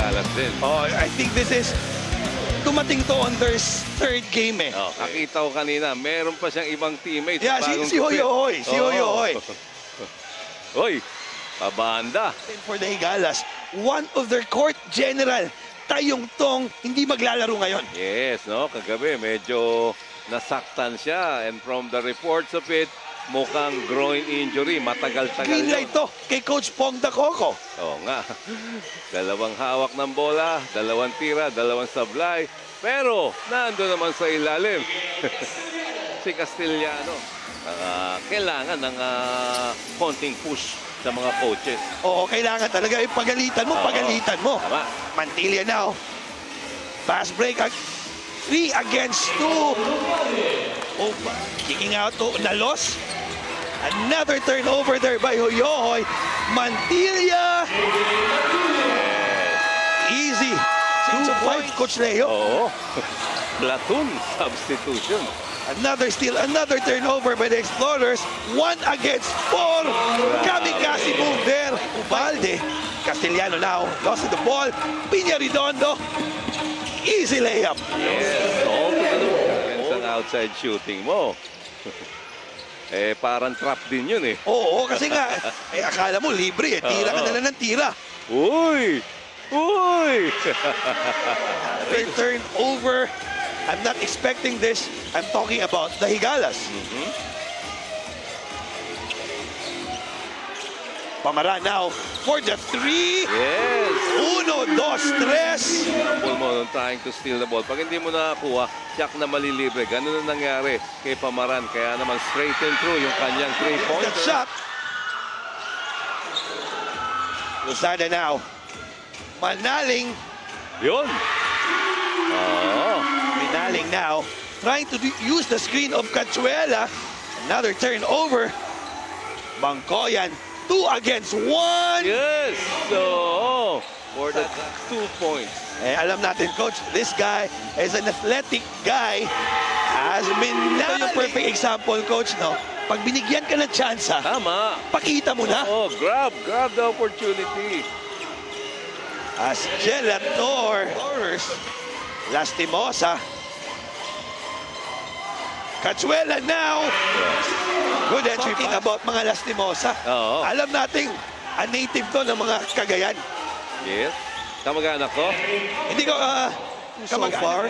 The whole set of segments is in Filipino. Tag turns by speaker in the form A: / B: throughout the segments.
A: Higalas din.
B: Oh, I think this is dumating to on their third game eh.
A: Oh, nakita ko kanina, meron pa siyang ibang teammates.
B: Yeah, si Hoyohoy. Si Hoyohoy.
A: Hoy, pabanda.
B: For the Higalas, one of their court general, Tayong Tong, hindi maglalaro ngayon.
A: Yes, no? Kagabi, medyo nasaktan siya. And from the reports of it, mukhang groin injury. Matagal-tagal.
B: Green light to kay Coach Pong Dacoco.
A: Oo nga. Dalawang hawak ng bola, dalawang tira, dalawang sablay. Pero, nando naman sa ilalim. Si Castillano. Kailangan ng konting push sa mga coaches.
B: Oo, kailangan talaga. Pagalitan mo, pagalitan mo.
A: Tama.
B: Mantilla now. Fast break. 3 against 2. Oh, kicking out to Nalos. Another turnover there by Hoyohoy. Mantilla. Easy. 6-5, Coach Leo.
A: Oo. Platoon substitution.
B: Another steal, another turnover by the Explorers. 1 against 4. Kamikaze move there. Ubalde. Castillano now lost the ball. Piña Redondo. Easy layup.
A: Yes. All to the balance ang outside shooting mo. Parang trap din yun eh.
B: Oo, kasi nga, akala mo libre eh. Tira ka na lang ng tira.
A: Uy! Uy!
B: Turnover. I'm not expecting this. I'm talking about the Higalas. Pamara now for the 3.
A: Yes!
B: 1, 2, 3.
A: Ball mo nung trying to steal the ball. Pag hindi mo nakakuha, siyak na malilibre. Ganun ang nangyari kay Pamaran. Kaya naman straight and through yung kanyang 3-pointer.
B: That shot. Lozada now. Manaling.
A: Yun!
B: Manaling now. Trying to use the screen of Cachuela. Another turnover. Bangkoyan. 2 against 1.
A: Yes! So, for the 2 points.
B: Alam natin, Coach, this guy is an athletic guy. Has been ito yung perfect example, Coach, no? Pag binigyan ka ng chance,
A: Tama.
B: pakita mo na.
A: Oh, grab the opportunity.
B: As Gelator, Lastimosa. Cachuela now. Good entry. Talking about mga Lastimosa.
A: Oo.
B: Alam nating a native to ng mga Cagayan.
A: Yes. Kamag-anak ko?
B: Hindi ko so far.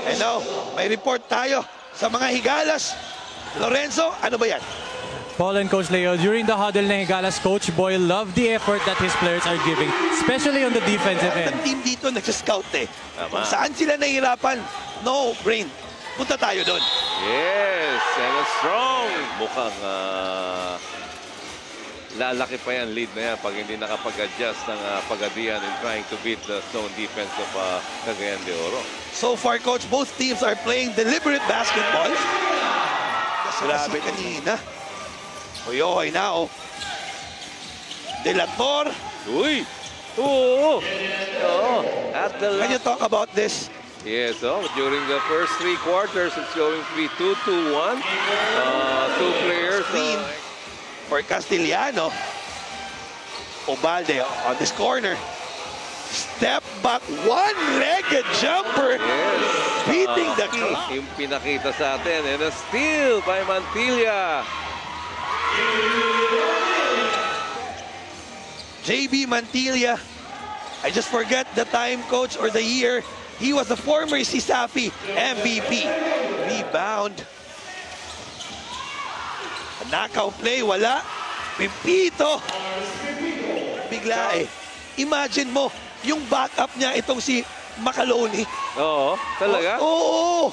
B: And now, may report tayo sa mga Higalas. Lorenzo, ano ba yan?
C: Paul and Coach Leo, during the huddle ng Higalas, Coach Boyle loved the effort that his players are giving, especially on the defensive end.
B: Ang team dito nagsascout eh.
A: Tama.
B: Kung saan sila nahihirapan, no brain. Punta tayo doon.
A: Yes, and a strong. Mukhang lalaki pa yan, lead na yan pag hindi nakapag-adjust ng Pagadian in trying to beat the zone defense of Cagayan de Oro.
B: So far, Coach, both teams are playing deliberate basketball. Grabe kanina. Hoyohoy now. Delator.
A: Uy! Oo! At the
B: Can you talk about this?
A: Yes, during the first 3 quarters, it's going to be 2-2-1. 2 players.
B: For Castillano. Ubalde on this corner. Step back, one-legged jumper.
A: Yes.
B: Beating the clock.
A: Yung pinakita sa atin. And a steal by Mantilla.
B: JB Mantilla. I just forget the time, Coach, or the year. He was the former Sisafi MVP. Rebound. Knockout play, wala. Pipito. Bigla eh. Imagine mo, yung backup niya, itong si Macaloni.
A: Oo, talaga?
B: Oo.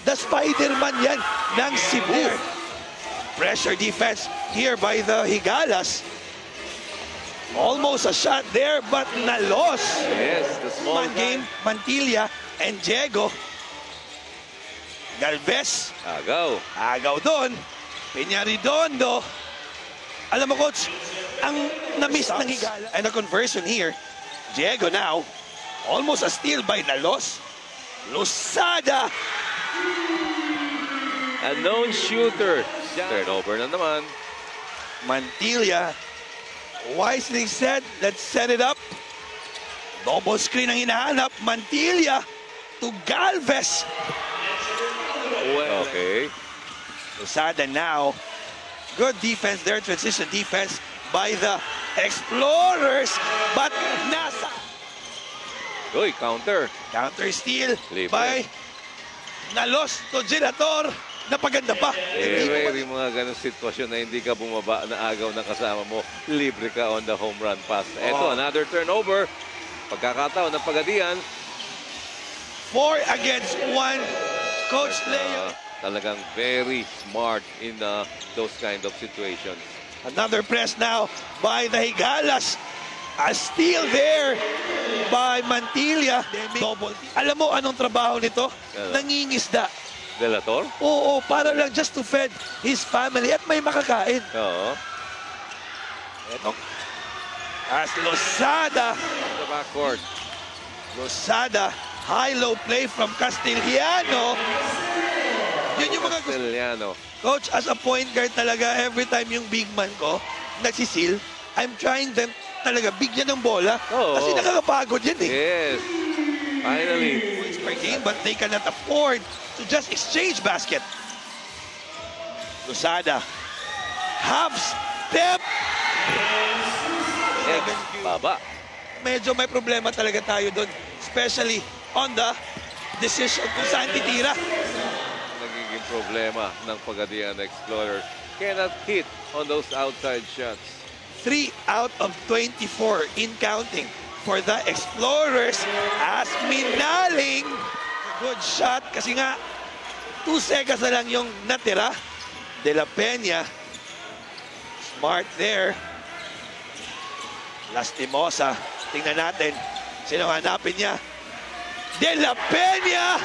B: The Spider-Man yan ng Cebu. Pressure defense here by the Higalas. Almost a shot there, but nalos.
A: Yes, the small
B: game, Mantilla and Diego. Galvez.
A: Agaw.
B: Agaw doon. Piña Redondo. Alam mo, Coach, ang na-miss ng Higala. And a conversion here. Diego now. Almost a steal by Nalos. Lozada.
A: A known shooter. Turnover na naman.
B: Mantilla. Wisely said, let's set it up. Double screen ang hinahanap. Mantilla to Galvez.
A: Okay.
B: Losada now. Good defense there. Transition defense by the Explorers. But nasa
A: Uy, counter.
B: counter steal
A: Libre.
B: by Nalos to Gelator. Napaganda pa.
A: May mga ganong sitwasyon na hindi ka bumaba na agaw ng kasama mo. Libre ka on the home run pass. Ito, another turnover. Pagkakataon ng Pagadian.
B: 4 against 1. Coach Leo.
A: Talagang very smart in those kind of situations.
B: Another press now by the Higalas. A steal there by Mantilla. Double. Alam mo anong trabaho nito? Nangingisda.
A: Delator?
B: Oo, para lang just to feed his family at may makakain.
A: Oo.
B: Eto. As Losada.
A: The backcourt.
B: Losada. High-low play from Castellano. Yun yung mga gusto.
A: Castellano.
B: Coach, as a point guard talaga, every time yung big man ko nagsisil, I'm trying them talaga bigyan ng bola.
A: Oo.
B: Kasi nakakapagod yan eh.
A: Yes. Finally.
B: Points per game, but they cannot afford to just exchange basket. Losada. Half step.
A: Baba.
B: Medyo may problema talaga tayo doon. Especially on the decision kung saan titira.
A: Nagiging problema ng Pagadian Explorers. Cannot hit on those outside shots.
B: 3 out of 24 in counting for the Explorers as Minaling. Good shot kasi nga 2 seconds na lang yung natira. De La Peña. Smart there. Lastimosa. Tingnan natin. Sino hanapin niya? De La Peña!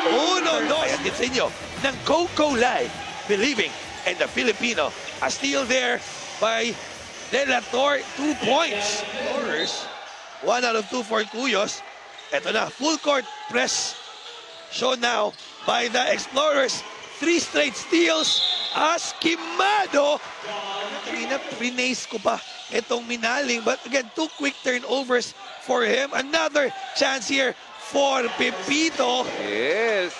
B: 1-2. Ayan sa inyo ng Coco Live. Believing in the Filipino. A steal there by Delator. 2 points. 1 out of 2 for Cuyos. Ito na. Full court press. Shown now by the Explorers. 3 straight steals. As Quimado. Kanina, prinace ko pa itong Minaling. But again, 2 quick turnovers for him. Another chance here for Pepito.
A: Yes.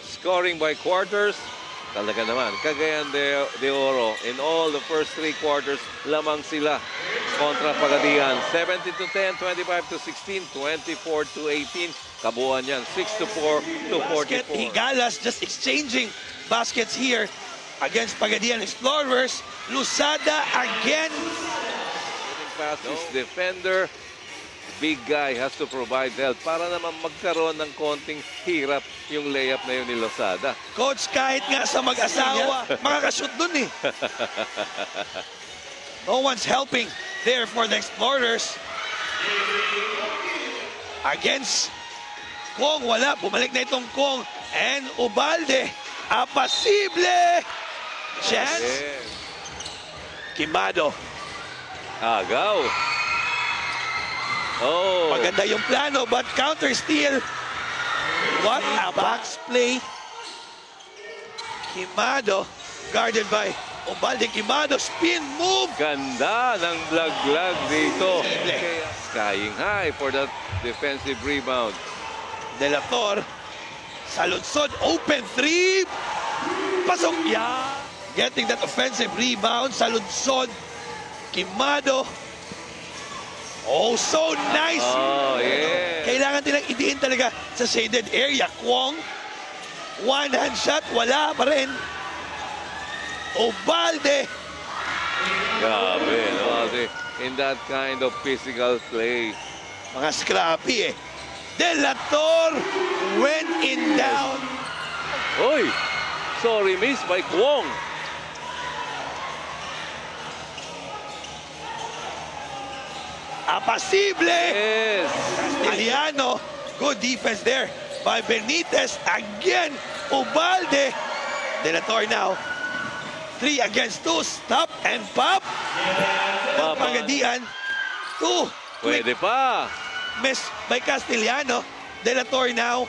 A: Scoring by quarters. Talaga naman. Cagayan de Oro. In all the first 3 quarters, lamang sila kontra Pagadian. 17-10, 25-16, 24-18. Kabuuan yan. 6-4 to 44.
B: Higalas just exchanging baskets here against Pagadian Explorers. Losada again.
A: Passes, defender, big guy has to provide help para naman magkaroon ng konting hirap yung layup na yun ni Losada.
B: Coach, kahit nga sa mag-asawa, makakashoot dun eh. No one's helping there for the Explorers. Against Kong, wala. Bumalik na itong Kong. And Ubalde, apasible. Chance.
A: Yes.
B: Quimado.
A: Agaw. Oh.
B: Maganda yung plano, but counter steal. What a box play. Quimado, guarded by Ubalde. Quimado, spin move.
A: Ganda ng laglag dito. Skying high for that defensive rebound.
B: Delator, saludsod, open 3. Pasok, yeah. Getting that offensive rebound, saludsod. Quimado. Oh, so nice.
A: Oh, yeah.
B: Kailangan nilang idiin talaga sa shaded area. Kwong, one hand shot, wala pa rin. Ubalde.
A: Grabe, no? In that kind of physical play.
B: Mga scrappy eh. Delator went in down.
A: Oy! Sorry, miss by Kwong.
B: Apasible.
A: Yes.
B: Castellano. Good defense there by Benitez. Again, Ubalde. Delator now. 3 against 2. Stop and pop. Pagadian. 2.
A: Pwede pa.
B: Miss by Castellano. Delator now.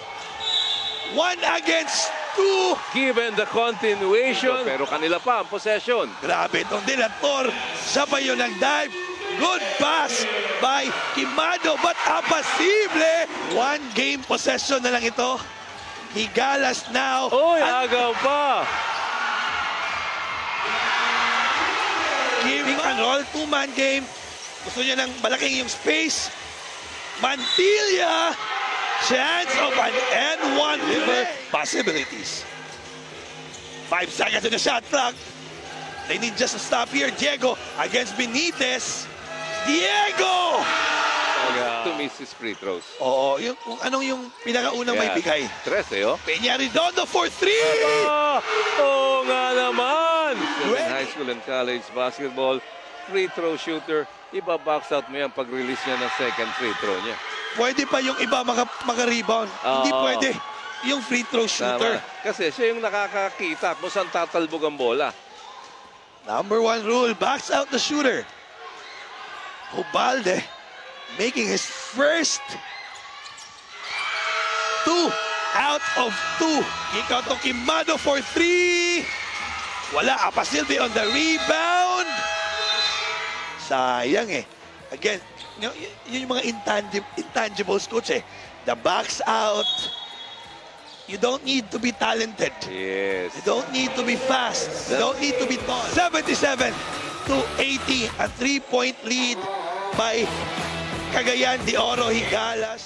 B: 1 against 2.
A: Given the continuation. Pero kanila pa ang possession.
B: Grabe itong Delator. Siya pa yung nag-dive. Good pass by Quimado, but apasible. One game possession na lang ito. Higalas now.
A: Uy, agaw pa.
B: Giving and roll, two-man game. Gusto niya ng malaking yung space. Mantilla, chance of an N1 liver. Possibilities. 5 seconds in the shot clock. They need just to stop here. Diego against Benitez. Diego!
A: To miss his free throws.
B: Oo, yung, kung anong yung pinakaunang may bigay.
A: 13, oh.
B: Peña Redondo for 3!
A: Oo nga naman!
B: Well,
A: In high school and college basketball, free throw shooter, iba-box out mo yan pag-release niya ng second free throw niya.
B: Pwede pa yung iba maka-rebound. Hindi
A: Oo.
B: pwede yung free throw shooter.
A: Tama. Kasi siya yung nakakakita kung saan tatalbog ang bola.
B: Number 1 rule, backs out the shooter. Ubalde making his first 2 out of 2. Kick out to Quimado for 3. Wala, Apasilde on the rebound. Sayang eh. Again, yun yung mga intangibles, coach eh. The backs out. You don't need to be talented.
A: Yes.
B: You don't need to be fast. You don't need to be tall. 77 to 80. A 3-point lead by Cagayan de Oro Higalas.